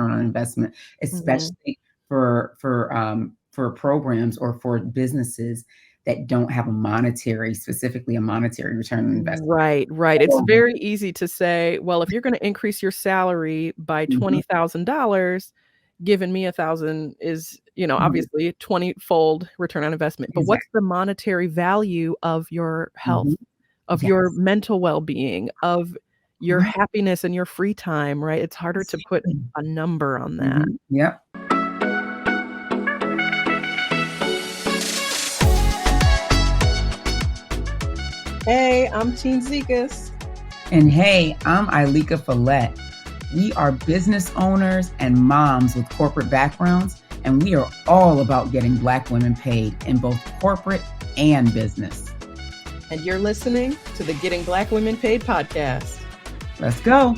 return on investment, Mhm. especially for programs or for businesses that don't have specifically a monetary return on investment. Right, right. It's So, very easy to say, well, if you're gonna increase your salary by mhm, $20,000, giving me 1,000 is, right, obviously 20-fold return on investment. But what's exactly. the monetary value of your health, Mhm. of your Yes. mental well-being, of your Right. happiness and your free time, right? It's harder to put Exactly. a number on that. Mhm. Yep. Hey, I'm Teen Zekis. And hey, I'm Ileka Falette. We are business owners and moms with corporate backgrounds, and we are all about getting Black women paid in both corporate and business. And you're listening to the Getting Black Women Paid podcast. Let's go.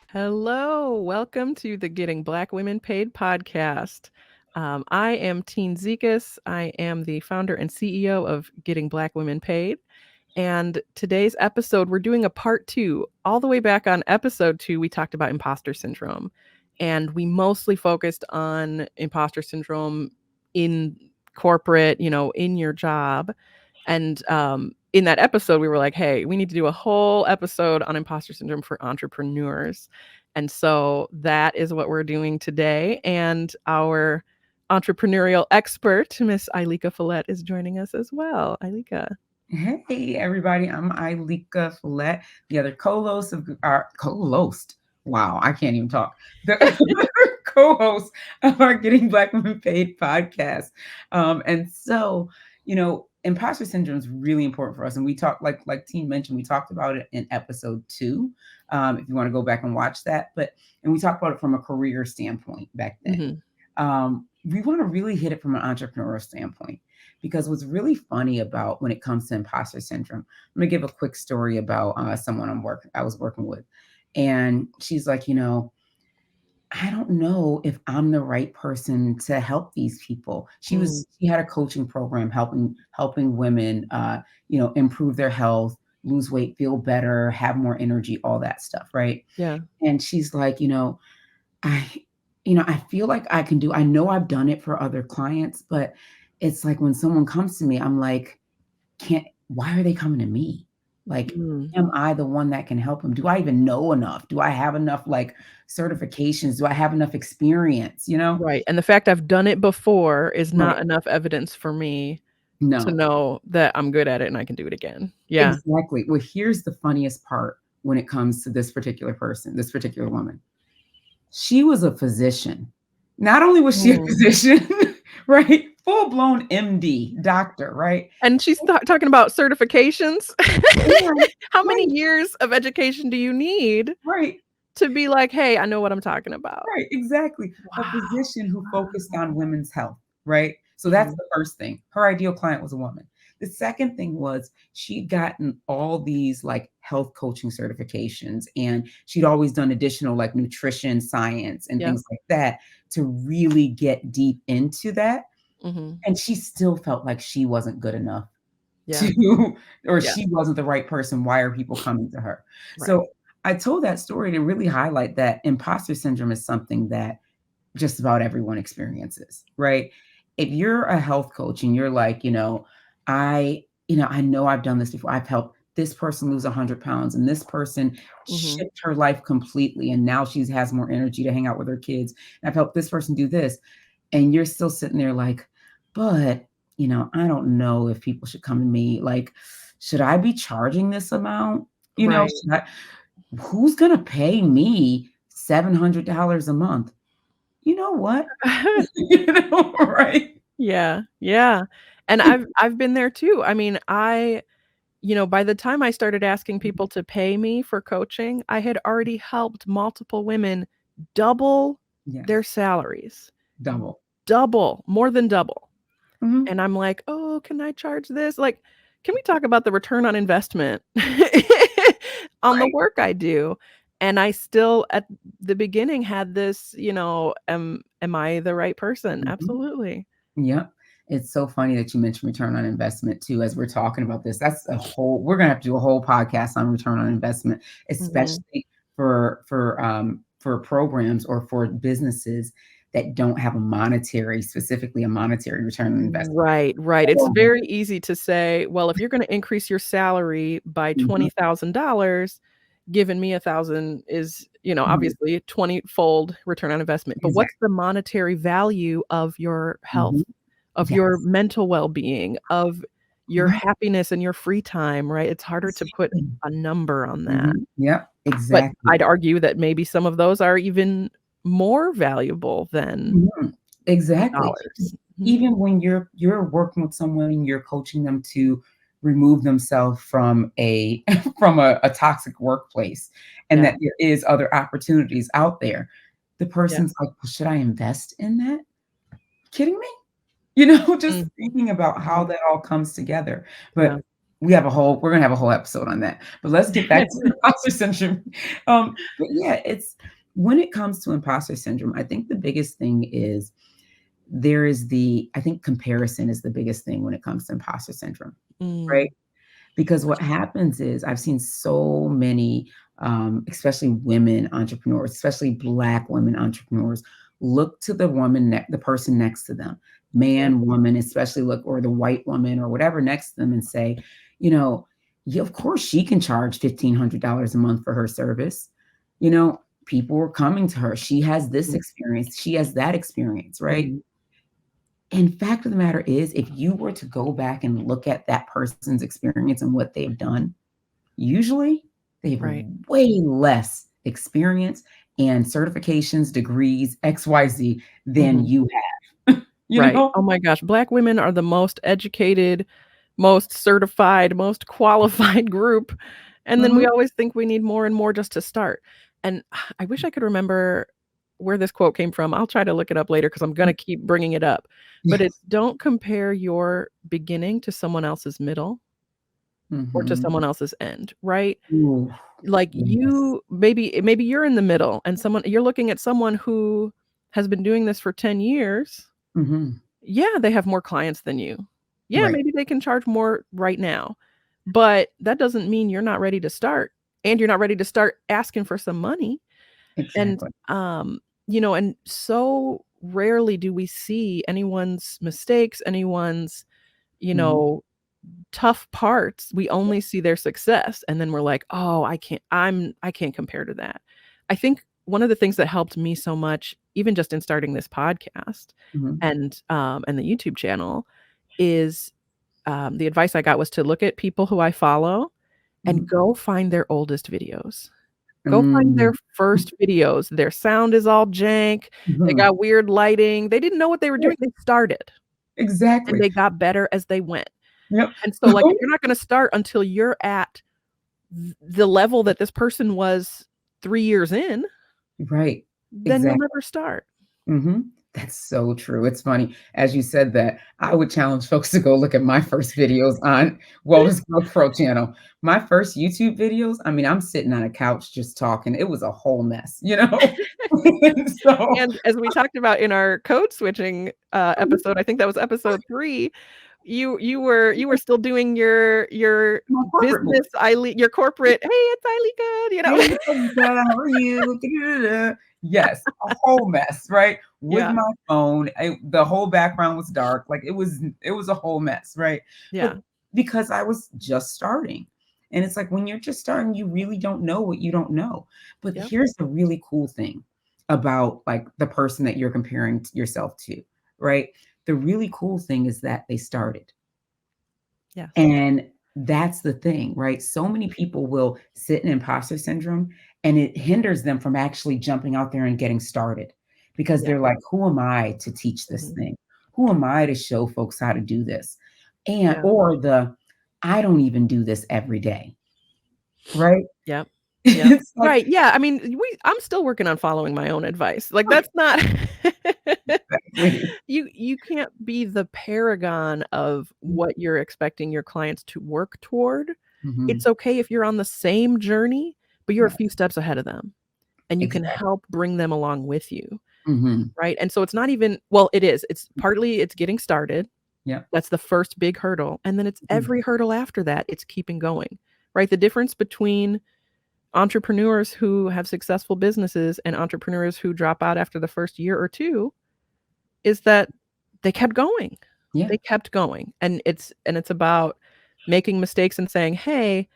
Hello, welcome to the Getting Black Women Paid podcast. I am Teen Zekis. I am the founder and CEO of Getting Black Women Paid. And today's episode, we're doing a part 2. All the way back on episode 2, we talked about imposter syndrome. And we mostly focused on imposter syndrome in corporate, in your job. And in that episode, we were like, hey, we need to do a whole episode on imposter syndrome for entrepreneurs. And so that is what we're doing today. And our entrepreneurial expert, Miss Ileka Falette, is joining us as well. Ileka. Hey, everybody. I'm Ileka Falette, the other co-host of our co-host. Wow, I can't even talk. The co-host of our Getting Black Women Paid podcast. And so, imposter syndrome is really important for us. And we talked, like Teen mentioned, we talked about it in episode 2. If you want to go back and watch that, and we talked about it from a career standpoint back then. We want to really hit it from an entrepreneurial standpoint. Because what's really funny about when it comes to imposter syndrome, I'm gonna give a quick story about someone I was working with, and she's like, I don't know if I'm the right person to help these people. She had a coaching program helping women, improve their health, lose weight, feel better, have more energy, all that stuff, right? Yeah. And she's like, I I feel like I know I've done it for other clients, but it's like when someone comes to me, I'm like, "Can't why are they coming to me? Like, Mm. am I the one that can help them? Do I even know enough? Do I have enough, like, certifications? Do I have enough experience?" You know? Right. And the fact I've done it before is Right. not enough evidence for me to No. know that I'm good at it and I can do it again. Yeah. Exactly. Well, here's the funniest part when it comes to this particular woman. She was a physician. Not only was she a Mm. physician, right? Full-blown MD, doctor, right? And she's talking about certifications. And How many right, years of education do you need right, to be like, "Hey, I know what I'm talking about." right, exactly. A Wow. physician who focused on women's health, right? So that's Mhm. the first thing. Her ideal client was a woman. The second thing was she'd gotten all these like health coaching certifications, and she'd always done additional like nutrition science and Yep. things like that to really get deep into that. Mhm. And she still felt like she wasn't good enough Yeah. to or Yeah. she wasn't the right person. Why are people coming to her? Right. So I told that story to really highlight that imposter syndrome is something that just about everyone experiences, right? If you're a health coach and you're like, I know I've done this before. I've helped this person lose 100 pounds and this person Mhm. shift her life completely. And now she has more energy to hang out with her kids. And I've helped this person do this. And you're still sitting there like, but, I don't know if people should come to me. Like, should I be charging this amount? Right. Who's going to pay me $700 a month? You know what? Right? Yeah. Yeah. And I've been there too. I mean, by the time I started asking people to pay me for coaching, I had already helped multiple women double their Yes, salaries. double. Double, more than double. Mhm. And I'm like, "Oh, can I charge this?" Like, can we talk about the return on investment on the Right. work I do? And I still at the beginning had this, am I the right person? Mhm. Absolutely. Yep. It's so funny that you mentioned return on investment too, as we're talking about this. We're gonna have to do a whole podcast on return on investment, Mhm. especially for programs or for businesses that don't have specifically a monetary return on investment. Right, right. It's So, very easy to say, well, if you're gonna increase your salary by mhm, $20,000, giving me 1,000 is, mhm, obviously a 20-fold return on investment. But what's exactly. the monetary value of your health, Mhm. of your Yes. mental well-being, of your Right. happiness and your free time, right? It's harder to put Exactly. a number on that. Mhm. Yep, But exactly. I'd argue that maybe some of those are even more valuable than Mhm. Exactly. dollars. Mhm. Even when you're working with someone and you're coaching them to remove themselves from a from a toxic workplace and Yeah, that there is other opportunities out there, the yeah. person's like, "Well, should I invest in that? Kidding me?" Just Mhm, thinking about how mhm. that all comes together. Yeah. But we're gonna have a whole episode on that. But let's get back to imposter syndrome. But yeah, it's when it comes to imposter syndrome, I think the biggest thing is I think comparison is the biggest thing when it comes to imposter syndrome, right? Mm, Because for what sure. happens is I've seen so many, especially women entrepreneurs, especially Black women entrepreneurs, look to the person next to them, Yeah. man, woman, especially look, or the white woman or whatever next to them and say, you know, yeah, of course she can charge $1,500 a month for her service. People are coming to her. She has this Mhm, experience. She has that experience, right? mhm. And fact of the matter is, if you were to go back and look at that person's experience and what they've done, usually they have Right. way less experience and certifications, degrees, XYZ than Mhm. you have, you Right. know? Oh my gosh, Black women are the most educated, most certified, most qualified group, and then we Mhm, always think we need more and more just to start. And I wish I could remember where this quote came from. I'll try to look it up later because 'cause I'm gonna keep bringing it up. But it's, yes. "Don't compare your beginning to someone else's middle or to Mhm. someone else's end," right? Ooh, Like, yes. you maybe you're in the middle and you're looking at someone who has been doing this for 10 years. Mhm. Yeah, they have more clients than you. Yeah, Right. maybe they can charge more right now, but that doesn't mean you're not ready to start, and you're not ready to start asking for some money, and, Exactly. and so rarely do we see anyone's mistakes, anyone's, you Mhm. know, tough parts. We only see their success, and then we're like, "Oh, I can't compare to that." I think one of the things that helped me so much, even just in starting this podcast Mhm. and the YouTube channel, is, the advice I got was to look at people who I follow and Mhm. go find their oldest videos. Go find their Mm. first videos. Their sound is all jank, they Mhm. got weird lighting, they didn't know what they were Right. doing, they started, and Exactly. they got better as they went. Yep. And so, like, if you're not gonna start until you're at the level that this person was 3 years in, Right. then you'll Exactly. never start. Mhm. That's so true. It's funny, as you said that, I would challenge folks to go look at my first videos on Wellness Growth Pro channel. My first YouTube videos, I mean, I'm sitting on a couch just talking. It was a whole mess? So And as we talked about in our code switching, episode, I think that was episode 3, you were still doing your my corporate voice. business your corporate, "Hey, it's Ileka," you "Hey, know? Lisa, how are you? Da-da-da-da." Yes, a whole mess, right? With Yeah, my phone, the whole background was dark, like, it was a whole mess, right? But yeah, because I was just starting, and it's like when you're just starting, you really don't know what you don't know. But yep, here's the really cool thing about, like, the person that you're comparing yourself to, right? The really cool thing is that they started. yes, And that's the thing, right? So many people will sit in imposter syndrome and it hinders them from actually jumping out there and getting started because yeah, they're like, who am I to teach this mhm, thing? Who am I to show folks how to do this? And yeah, or I don't even do this every day, right? yep, yep. It's like Right, yeah, I mean, I'm still working on following my own advice, like, that's not exactly. you can't be the paragon of what you're expecting your clients to work toward. It's Mhm. okay if you're on the same journey, but you're a Right. few steps ahead of them, and you can Exactly. help bring them along with you, Mhm. right? And so it's not even, well, it is. It's partly it's getting started, Yep. That's the first big hurdle. And then it's every hurdle after that, it's keeping going, right? The difference between entrepreneurs who have successful businesses and entrepreneurs who drop out after the first year or two is that they kept going. Yeah. They kept going. And it's about making mistakes and saying, "Hey,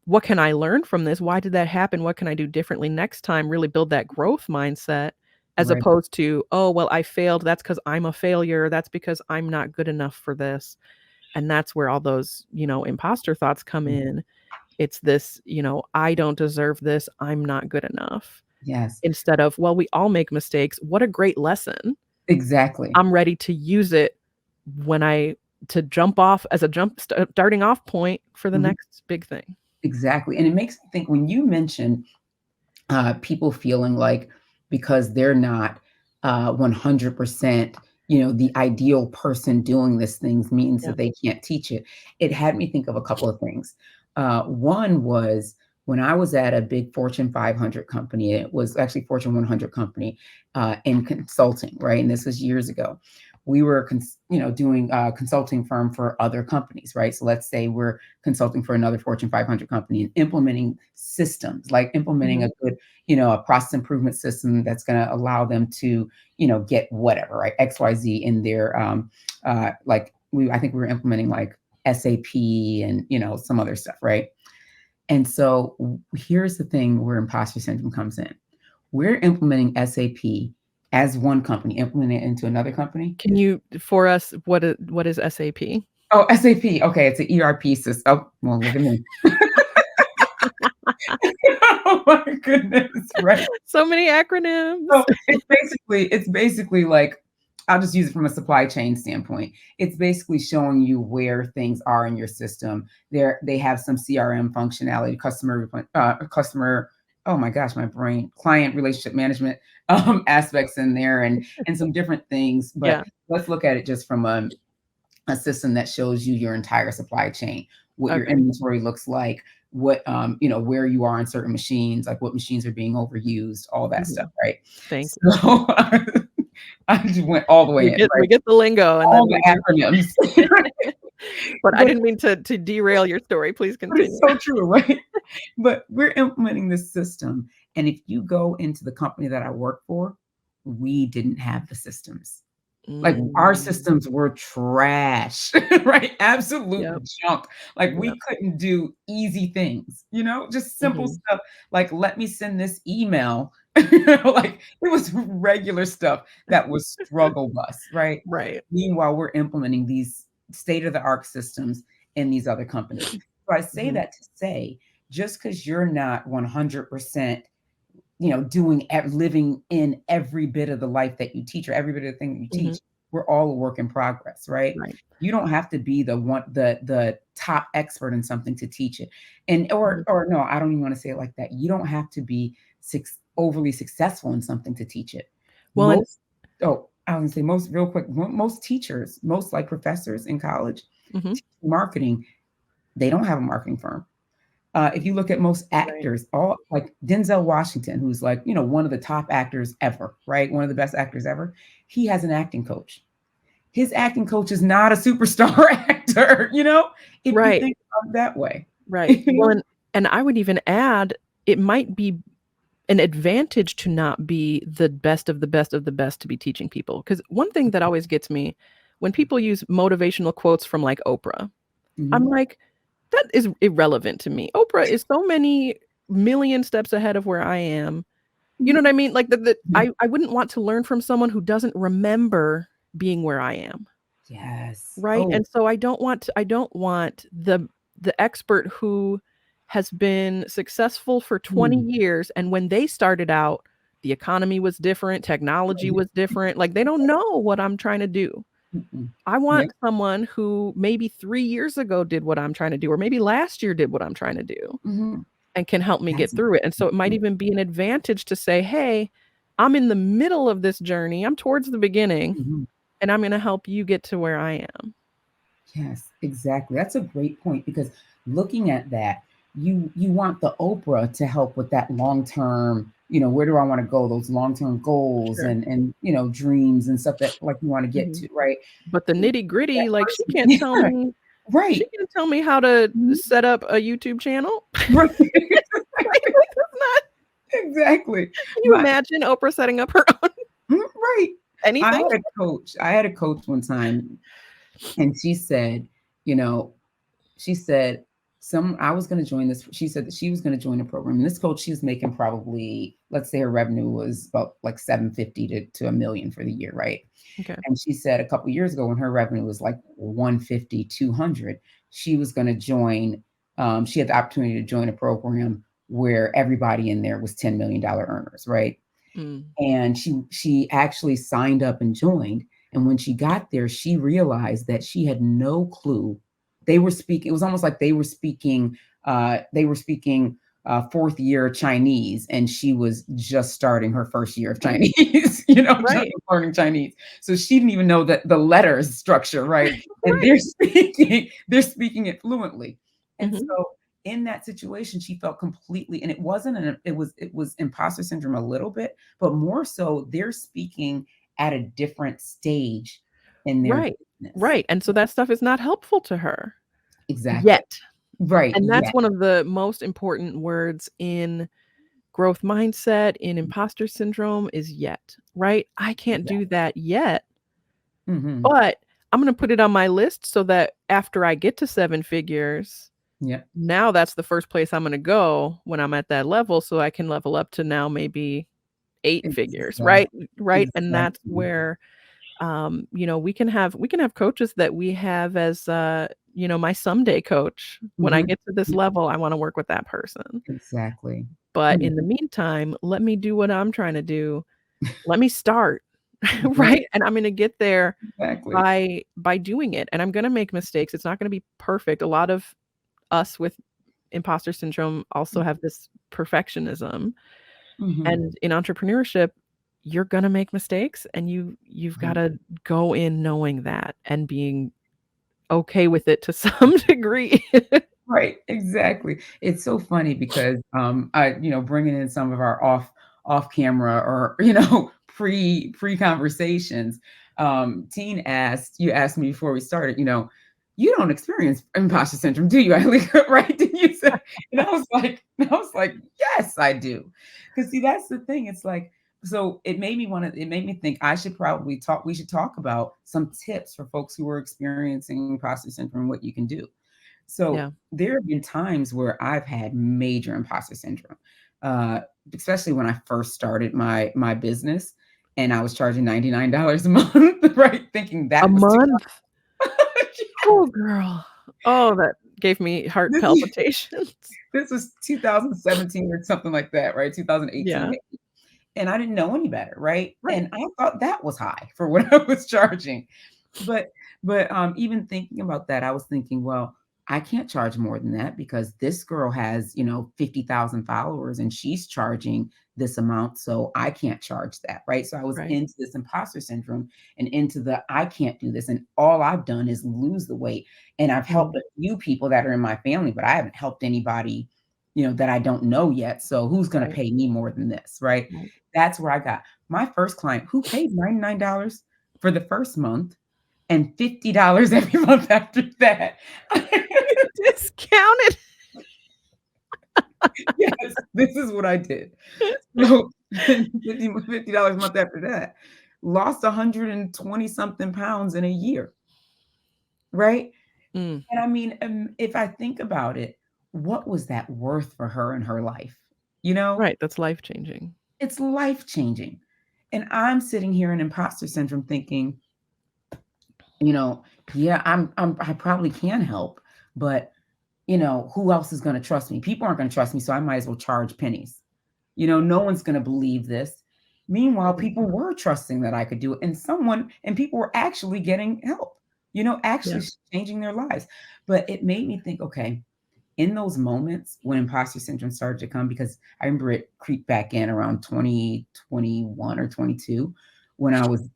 what can I learn from this? Why did that happen? What can I do differently next time?" Really build that growth mindset as Right. opposed to, "Oh, well, I failed. That's because I'm a failure. That's because I'm not good enough for this." And that's where all those, imposter thoughts come in. It's this, I don't deserve this. I'm not good enough. Yes. Instead of, well, we all make mistakes. What a great lesson. Exactly. I'm ready to use it to jump off as a starting off point for the Mhm. next big thing. Exactly. And it makes me think when you mentioned people feeling like because they're not 100%, the ideal person doing this things means Yeah. that they can't teach it. It had me think of a couple of things. One was when I was at a big Fortune 500 company, it was actually Fortune 100 company in consulting, right? And this was years ago. We were, doing a consulting firm for other companies, right? So let's say we're consulting for another Fortune 500 company and implementing systems, like implementing Mhm. a good, a process improvement system that's going to allow them to, get whatever, right? XYZ in their, I think we were implementing like SAP and, some other stuff, right? And so here's the thing where imposter syndrome comes in. We're implementing SAP as one company, implementing it into another company. Can you, for us, what is SAP? Oh, SAP. Okay, it's an ERP system. Oh, well, look at me. Oh my goodness, right? So many acronyms. So it's basically like I'll just use it from a supply chain standpoint. It's basically showing you where things are in your system. They have some CRM functionality, customer. Oh my gosh, my brain, client relationship management aspects in there, and some different things. But Yeah. let's look at it just from a system that shows you your entire supply chain, what your Okay. inventory looks like, what where you are on certain machines, like what machines are being overused, all that stuff, Mhm. right? Thank you. So I just went all the way in, We right? get the lingo and All then the we just acronyms. but I But didn't mean to derail your story. Please but it's continue. so true, right? But we're implementing this system, and if you go into the company that I work for, we didn't have the systems. Like, our Mm. systems were trash, right? Absolute Yep. junk. Like, Yep. we couldn't do easy things, just simple Mhm. stuff like, "Let me send this email." Like, it was regular stuff that was struggle bus, right? Right. Meanwhile, we're implementing these state-of-the-art systems in these other companies. So I say Mhm. that to say, just because 'cause you're not 100%, doing living in every bit of the life that you teach or every bit of the thing that you Mhm. teach, we're all a work in progress, right? Right. You don't have to be the top expert in something to teach it. And Mhm. or no, I don't even want to say it like that. You don't have to be overly successful in something to teach it. Well, and Most I was gonna say most real quick, most teachers, most like professors in college, mhm. marketing, they don't have a marketing firm. If you look at most Right. actors, all like Denzel Washington, who's like, one of the top actors ever, right? One of the best actors ever. He has an acting coach. His acting coach is not a superstar actor, if you Right. think of it that way. Right. Well, and I would even add, it might be an advantage to not be the best of the best of the best to be teaching people. Because one thing that always gets me when people use motivational quotes from like Oprah, I'm Mhm, like, that is irrelevant to me. Oprah is so many million steps ahead of where I am. You know mhm, what I mean? Like mhm. I wouldn't want to learn from someone who doesn't remember being where I am. Yes. Right? Oh, And so I don't want the expert who has been successful for 20 mm, years, and when they started out, the economy was different, technology was different, like, they don't know what I'm trying to do. mm-mm. I Yep. want someone who maybe 3 years ago did what I'm trying to do, or maybe last year did what I'm trying to do, Mhm. and can help me That's get a through it, and so it might point. even be an advantage to say, "Hey, I'm in the middle of this journey, I'm towards the beginning, Mhm. and I'm gonna help you get to where I am." Yes, exactly. That's a great point because looking at that, you want the Oprah to help with that long term, where do I want to go? Those long-term goals Sure. and dreams and stuff that like you want to get Mhm. to, right? But the That nitty-gritty, like, person, yeah, she right. can't tell me how to Mhm. set up a YouTube channel. Right. Right? Like, that's not Exactly. can you My imagine Oprah setting up her own right. I anything? had a coach. I had a coach one time, and you know, she said I was going to join this. She said that she was going to join a program. And this coach, she was making probably, let's say her revenue was about like 750 to a million for the year, right? Okay. And she said a couple of years ago when her revenue was like 150, 200, she was going to join, she had the opportunity to join a program where everybody in there was $10 million earners, right? Mm. And she actually signed up and joined. And when she got there, she realized that she had no clue. They were speaking, it was almost like they were speaking fourth year Chinese, and she was just starting her first year of Chinese, just Right. learning Chinese. So she didn't even know that the letters structure, right? And Right. they're speaking it fluently. And Mhm. so in that situation, she felt completely, and it was imposter syndrome a little bit, but more so they're speaking at a different stage in their Right. business. Right, and so that stuff is not helpful to her Exactly. yet, Right. and Yeah. that's one of the most important words in growth mindset, in imposter syndrome is yet, right? I can't do Exactly. that yet, Hmm. but I'm gonna put it on my list so that after I get to 7 figures, Yeah. now that's the first place I'm gonna go when I'm at that level so I can level up to now maybe 8 figures, Exactly. right? Right, and that's Exactly. where, we can have coaches that we have as, my someday coach. When I Hmm. get to this level, I wanna work with that person. Exactly. But in the Mhm. meantime, let me do what I'm trying to do. Let me start, Right. right? And I'm gonna get there Exactly. by doing it, and I'm gonna make mistakes. It's not gonna be perfect. A lot of us with imposter syndrome also have this perfectionism, Hmm. and in entrepreneurship, you're gonna make mistakes, and you've Right. gotta go in knowing that and being okay with it to some degree. Right, exactly. It's so funny because, bringing in some of our off camera or, pre conversations, you asked me before we started, "You don't experience imposter syndrome, do you, Ileka?" Right? Did you say? And I was like, "Yes, I do." Because see, that's the thing. It's like, so it made me think we should talk about some tips for folks who are experiencing imposter syndrome, what you can do. So Yeah. there have been times where I've had major imposter syndrome, uh, especially when I first started my business, and I was charging $99 a month, right? Thinking A that was too month? much. Oh, girl. Oh, that gave me heart This is palpitations. this was 2017 or something like that, right? 2018 Yeah. maybe. And I didn't know any better, right? Right. And I thought that was high for what I was charging. But even thinking about that, I was thinking, well, I can't charge more than that because this girl has, 50,000 followers and she's charging this amount, so I can't charge that, right? So I was Right. into this imposter syndrome and into the I can't do this, and all I've done is lose the weight, and I've helped Mm. a few people that are in my family, but I haven't helped anybody, that I don't know yet. So who's going to Right. pay me more than this, right? Right. That's where I got my first client who paid $99 for the first month and $50 every month after that. Discounted. Yes, this is what I did. So, $50 a month after that, lost 120 something pounds in a year, right? Mm. And I mean, if I think about it, what was that worth for her in her life? You know, Right, that's life-changing. it's life changing. And I'm sitting here in imposter syndrome thinking, you know, yeah, I probably can help, but who else is going to trust me? People aren't going to trust me, so I might as well charge pennies. No one's going to believe this. Meanwhile, Mhm. people were trusting that I could do it, and people were actually getting help, Yeah. actually changing their lives. But it made me think, okay, in those moments when imposter syndrome started to come, because I remember it creeped back in around 2021 or 22 when I was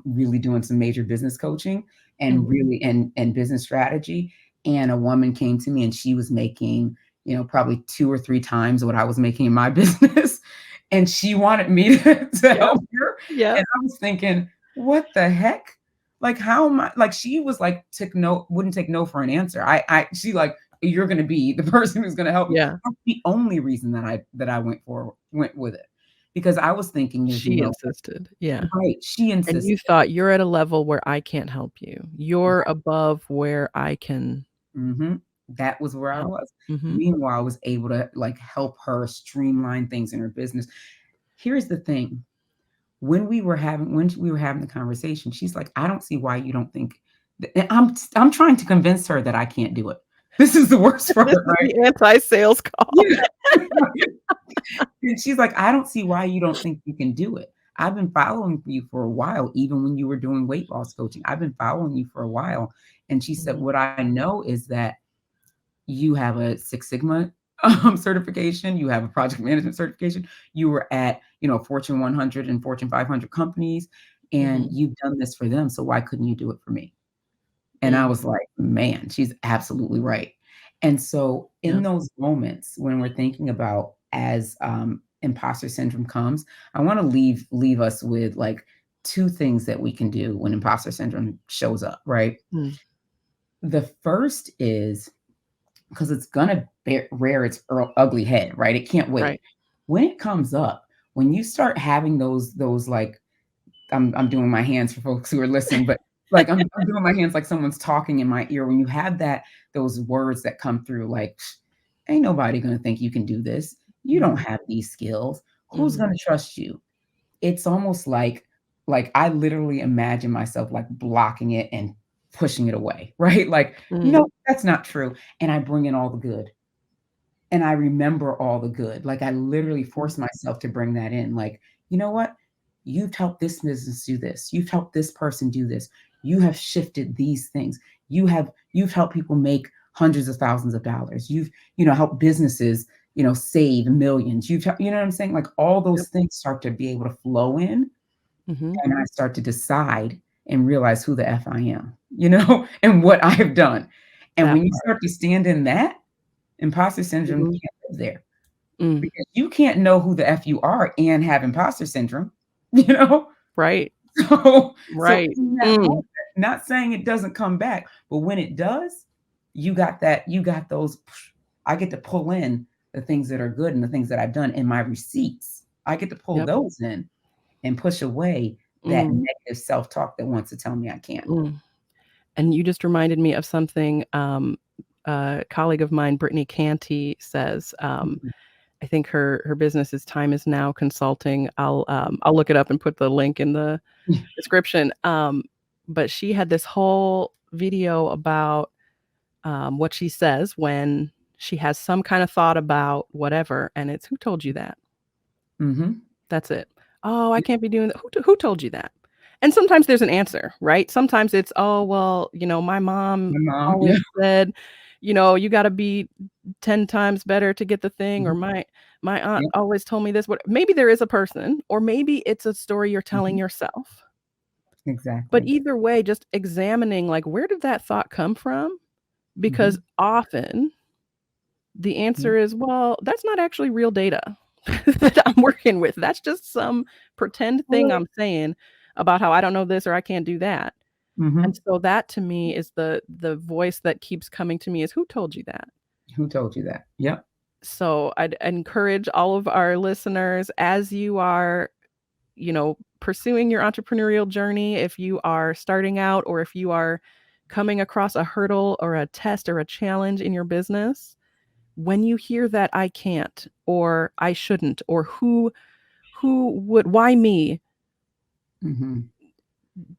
really doing some major business coaching and Mhm. really and business strategy. And a woman came to me and she was making, probably two or three times what I was making in my business. and she wanted me to Yep. help her. Yep. And I was thinking, what the heck? Like, how am I? Like, she was like, wouldn't take no for an answer. She like, you're going to be the person who's going to help me. Yeah. That's the only reason that I went with it, because I was thinking, as you She know, insisted. Yeah. right? She And insisted. you thought you're at a level where I can't help you. You're above where I can Hmm. That was where I help. was. Mhm. Meanwhile, I was able to like help her streamline things in her business. Here's the thing. When we were having the conversation, she's like, I don't see why you don't think and I'm trying to convince her that I can't do it. This is the worst part, This is right? the anti-sales call. Yeah. And she's like, I don't see why you don't think you can do it. I've been following you for a while, even when you were doing weight loss coaching. I've been following you for a while. And she said, Mhm. what I know is that you have a Six Sigma certification, you have a project management certification, you were at, Fortune 100 and Fortune 500 companies, and Mhm. you've done this for them. So why couldn't you do it for me? And I Mm. was like, man, she's absolutely right. And so in Yep. those moments when we're thinking about as imposter syndrome comes, I want to leave us with like two things that we can do when imposter syndrome shows up, right? Mm. The first is because it's gonna rear its ugly head, right? It can't wait. Right. When it comes up, when you start having those like I'm doing my hands for folks who are listening, but like I'm doing my hands like someone's talking in my ear. When you have those words that come through, like, ain't nobody gonna think you can do this. You don't Mhm. have these skills. Who's Mhm. gonna trust you? It's almost like I literally imagine myself like blocking it and pushing it away, right? Like, Mm. no, that's not true. And I bring in all the good. And I remember all the good. Like I literally Mhm. force myself to bring that in. Like, you know what? You've helped this business do this. You've helped this person do this. You have shifted these things. You've helped people make hundreds of thousands of dollars. You've, helped businesses, save millions. You know what I'm saying? Like all Yep. those things start to be able to flow in, Mhm. and I start to decide and realize who the F I am, and what I have done. And That when you part. start to stand in that, imposter syndrome Mhm. can't live there, Mm. because you can't know who the F you are and have imposter syndrome, you know? Right. So Right. in that moment, Mm. not saying it doesn't come back, but when it does, you got those. I get to pull in the things that are good and the things that I've done in my receipts. I get to pull Yep. those in and push away that Mm. negative self-talk that wants to tell me I can't. Mm. And you just reminded me of something, a colleague of mine, Brittany Canty, says, Mhm. I think her business is Time Is Now Consulting. I'll look it up and put the link in the description. But she had this whole video about, what she says when she has some kind of thought about whatever, and it's, "Who told you that?" Mhm. That's it. "Oh, I can't be doing that." Who told you that?" And sometimes there's an answer, right? Sometimes it's, "Oh, well, my mom My mom, always yeah. said, you gotta be 10 times better to get the thing," or Mhm. "My aunt Yep. always told me this." What maybe there is a person, or maybe it's a story you're telling Mhm. yourself. But Exactly. either way, just examining, like, where did that thought come from? Because Mhm. often the Yep. answer is, well, that's not actually real data that I'm working with. That's just some pretend thing Right. I'm saying about how I don't know this or I can't do that. And Mhm. so that to me is the voice that keeps coming to me is, "Who told you that?" Who told you that? Yep. So I'd encourage all of our listeners, as you are, pursuing your entrepreneurial journey, if you are starting out or if you are coming across a hurdle or a test or a challenge in your business, when you hear that "I can't" or "I shouldn't" or "Who would why me?" Mhm.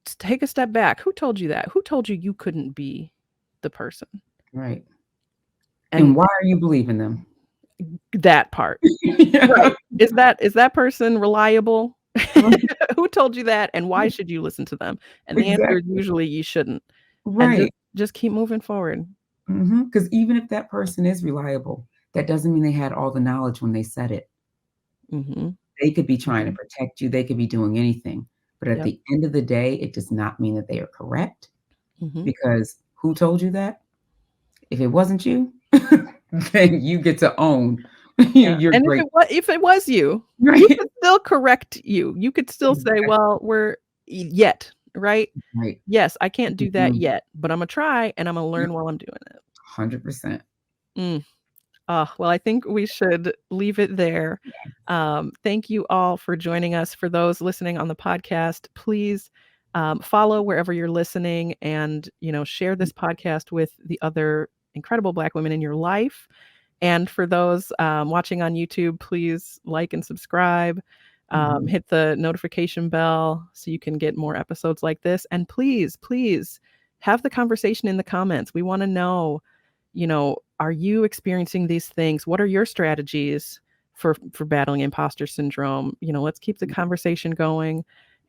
Take a step back. Who told you that? Who told you you couldn't be the person? Right. And And why are you believing them? that part. Yeah. Right. Is that person reliable? Right. Who told you that, and why should you listen to them? And the answer is Exactly. usually you shouldn't. And just Right. just keep moving forward. Because even if that person is reliable, that doesn't mean they had all the knowledge when they said it. Mhm. They could be trying to Mhm. protect you, they could be doing anything, but at Yep. the end of the day, it does not mean that they are correct, Mhm. because who told you that? If it wasn't you, then you get to own. Yeah. You're And great. if it was you, Right. you could still correct you. You could still say, Exactly. well, we're yet, right? Right. Yes, I can't do that Mhm. yet, but I'm gonna try and I'm gonna Yep. learn while I'm doing it. 100%. Mm. Well, I think we should leave it there. Thank you all for joining us. For those listening on the podcast, please follow wherever you're listening, and share this podcast with the other incredible Black women in your life. And for those watching on YouTube, please like and subscribe. Mhm. Hit the notification bell so you can get more episodes like this. And please, please have the conversation in the comments. We want to know, are you experiencing these things? What are your strategies for battling imposter syndrome? Let's keep the conversation going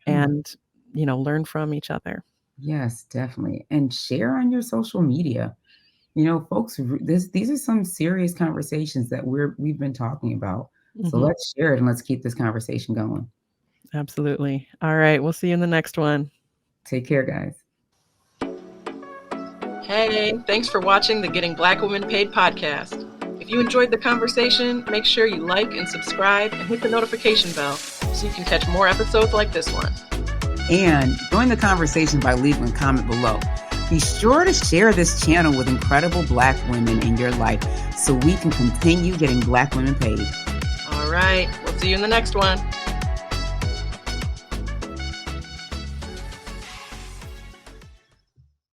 Yeah. and, learn from each other. Yes, definitely. And share on your social media. Folks, these are some serious conversations that we've been talking about. So Mhm. let's share it and let's keep this conversation going. Absolutely. All right. We'll see you in the next one. Take care, guys. Hey, thanks for watching the Getting Black Women Paid podcast. If you enjoyed the conversation, make sure you like and subscribe and hit the notification bell so you can catch more episodes like this one. And join the conversation by leaving a comment below. Be sure to share this channel with incredible Black women in your life so we can continue getting Black women paid. All right. We'll see you in the next one.